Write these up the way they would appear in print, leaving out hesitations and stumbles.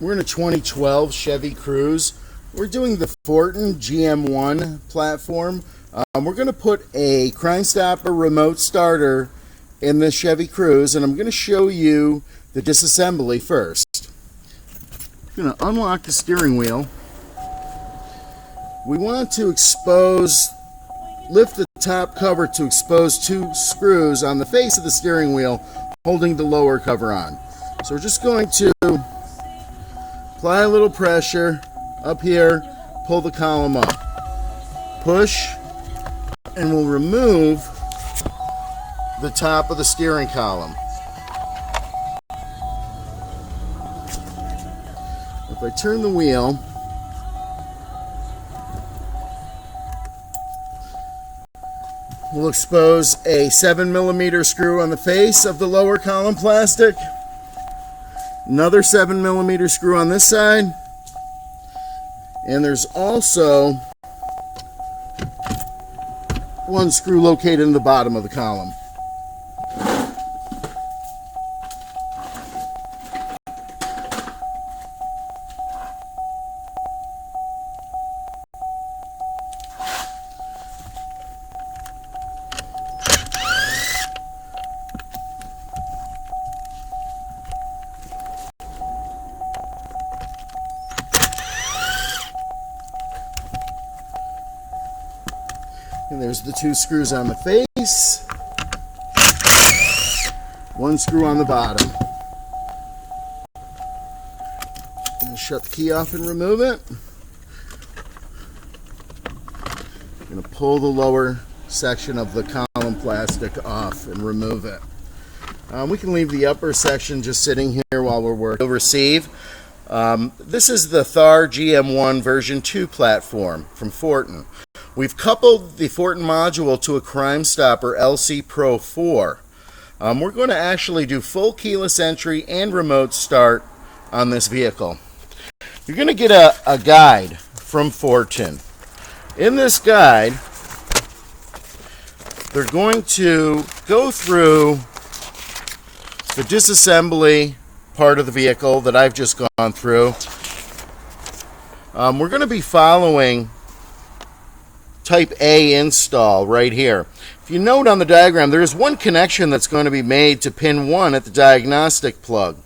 We're in a 2012 Chevy Cruze. We're doing the Fortin GM1 platform. We're going to put a Crimestopper remote starter in the Chevy Cruze, and I'm going to show you the disassembly first. I'm going to unlock the steering wheel. We want to lift the top cover to expose two screws on the face of the steering wheel holding the lower cover on. So we're just going to apply a little pressure up here, pull the column up, push, and we'll remove the top of the steering column. If I turn the wheel, we'll expose a 7mm screw on the face of the lower column plastic, another 7mm screw on this side, and there's also one screw located in the bottom of the column. And there's the two screws on the face, one screw on the bottom. I'm going to shut the key off and remove it. I'm going to pull the lower section of the column plastic off and remove it. We can leave the upper section just sitting here while we're working. We'll receive. This is the Thar GM1 version 2 platform from Fortin. We've coupled the Fortin module to a Crimestopper LC-Pro 4. We're going to actually do full keyless entry and remote start on this vehicle. You're going to get a guide from Fortin. In this guide, they're going to go through the disassembly part of the vehicle that I've just gone through. We're going to be following Type A install right here. If you note on the diagram, there is one connection that's going to be made to pin 1 at the diagnostic plug.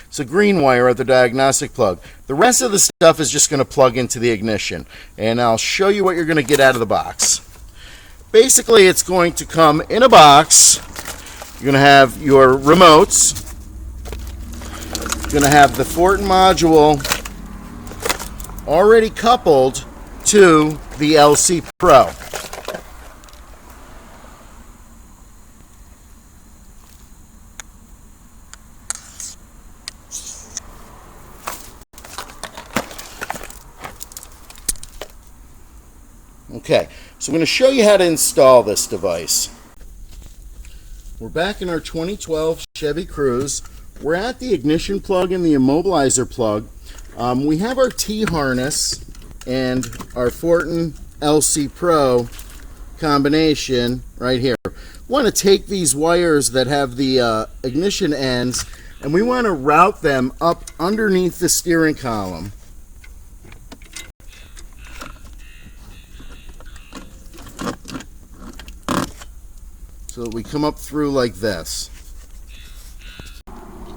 It's a green wire at the diagnostic plug. The rest of the stuff is just going to plug into the ignition, and I'll show you what you're going to get out of the box. Basically, it's going to come in a box. You're going to have your remotes. You're going to have the Fortin module already coupled to the LC Pro. Okay, so I'm going to show you how to install this device. We're back in our 2012 Chevy Cruze. We're at the ignition plug and the immobilizer plug. We have our T-harness and our Fortin LC Pro combination right here. We want to take these wires that have the ignition ends, and we want to route them up underneath the steering column. So that we come up through like this.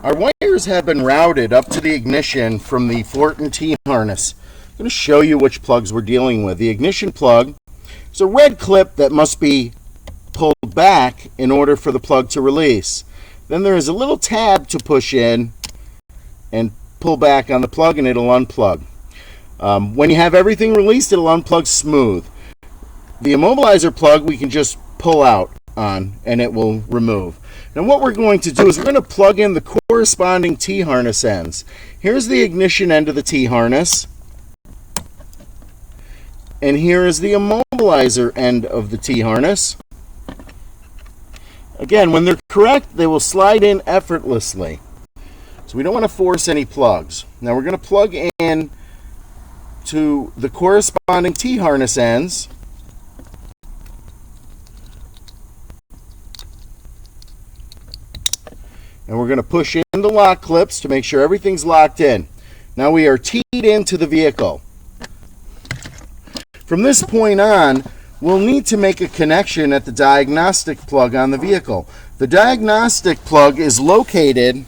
Our wires have been routed up to the ignition from the Fortin T-harness. I'm going to show you which plugs we're dealing with. The ignition plug is a red clip that must be pulled back in order for the plug to release. Then there is a little tab to push in and pull back on the plug, and it'll unplug. When you have everything released, it'll unplug smooth. The immobilizer plug we can just pull out on, and it will remove. Now what we're going to do is we're going to plug in the corresponding T-harness ends. Here's the ignition end of the T-harness. And here is the immobilizer end of the T-harness. Again, when they're correct, they will slide in effortlessly. So we don't want to force any plugs. Now we're going to plug in to the corresponding T-harness ends. And we're going to push in the lock clips to make sure everything's locked in. Now we are teed into the vehicle. From this point on, we'll need to make a connection at the diagnostic plug on the vehicle. The diagnostic plug is located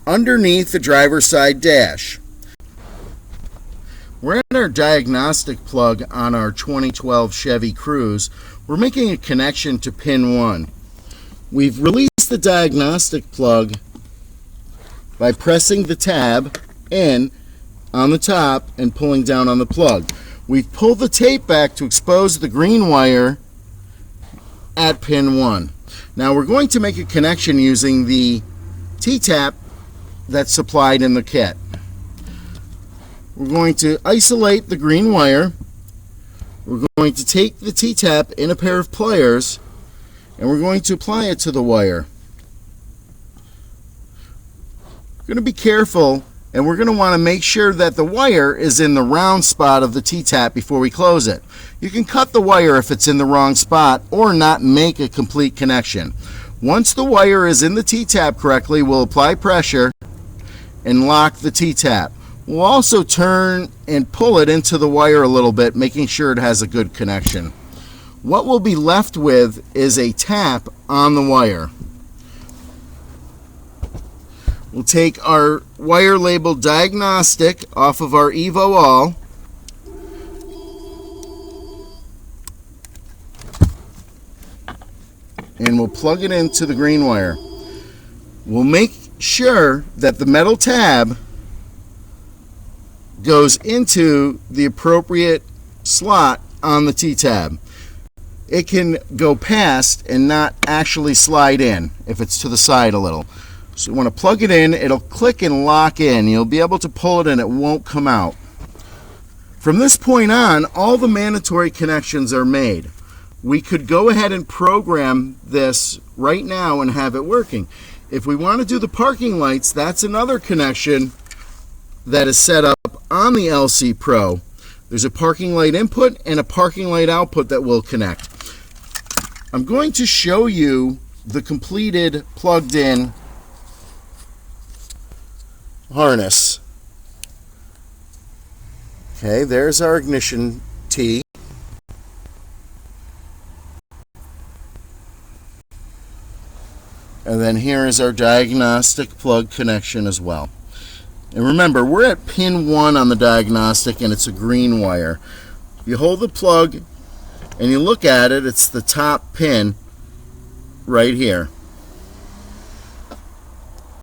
underneath the driver's side dash. We're at our diagnostic plug on our 2012 Chevy Cruze. We're making a connection to pin 1. We've released the diagnostic plug by pressing the tab in on the top and pulling down on the plug. We've pulled the tape back to expose the green wire at pin 1. Now we're going to make a connection using the T-tap that's supplied in the kit. We're going to isolate the green wire. We're going to take the T-tap in a pair of pliers and we're going to apply it to the wire. We're going to be careful, and we're going to want to make sure that the wire is in the round spot of the T-tap before we close it. You can cut the wire if it's in the wrong spot or not make a complete connection. Once the wire is in the T-tap correctly, we'll apply pressure and lock the T-tap. We'll also turn and pull it into the wire a little bit, making sure it has a good connection. What we'll be left with is a tap on the wire. We'll take our wire labeled diagnostic off of our Evo-all. And we'll plug it into the green wire. We'll make sure that the metal tab goes into the appropriate slot on the T-tab. It can go past and not actually slide in if it's to the side a little. So you want to plug it in, it'll click and lock in. You'll be able to pull it and it won't come out. From this point on, all the mandatory connections are made. We could go ahead and program this right now and have it working. If we want to do the parking lights, that's another connection that is set up on the LC-Pro. There's a parking light input and a parking light output that will connect. I'm going to show you the completed plugged in harness. Okay, there's our ignition T. And then here is our diagnostic plug connection as well. And remember, we're at pin 1 on the diagnostic and it's a green wire. You hold the plug and you look at it, it's the top pin right here.